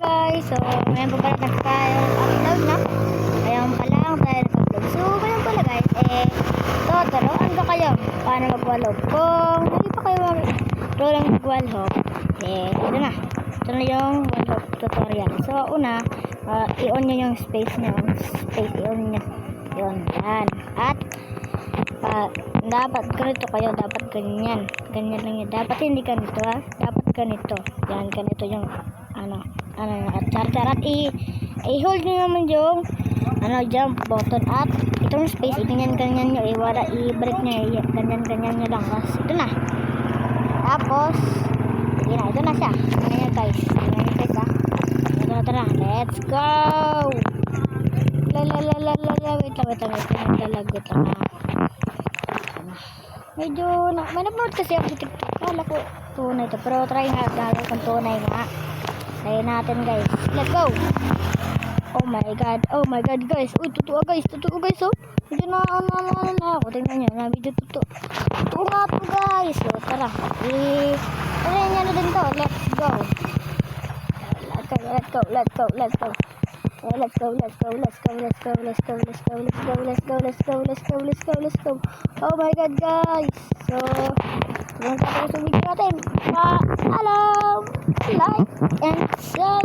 guys, so ngayon pa pala nag-upload na. Ngayon pa lang tayo nag-upload. So ngayon pala guys, tuturuan ko kayo paano mag-wallhop. Kung hindi pa kayo mag-wallhop, ito na. Ito na yung wallhop tutorial. So una, i-on nyo yung space nyo. I-on nyo. Yun, yan. At dapat ganito kayo, dapat ganyan lang yun. Dapat hindi ganito ha, dapat ganito. Yan, ganito yung at charger. At i-hold nyo naman yung jump button. At itong space, ganyan nyo, i-break nyo, ganyan nyo lang. Tapos ito na. Tapos ito na siya. Ganyan guys ha. Ito na, let's go. Wait lang. Medyo may na-upload kasi ako sa TikTok. Kala ko tunay ito. Pero try nga kung tunay nga. Try natin guys. Let's go. Oh my god guys. Uy, totoo guys. Oh. Medyo na ako. Tingnan nyo. Medyo totoo. Totoo nga po guys. So tara. Try nyo na din to. Let's go. Let's go. Oh my god guys. So kung tapos sa video natin, paalam, like and subscribe.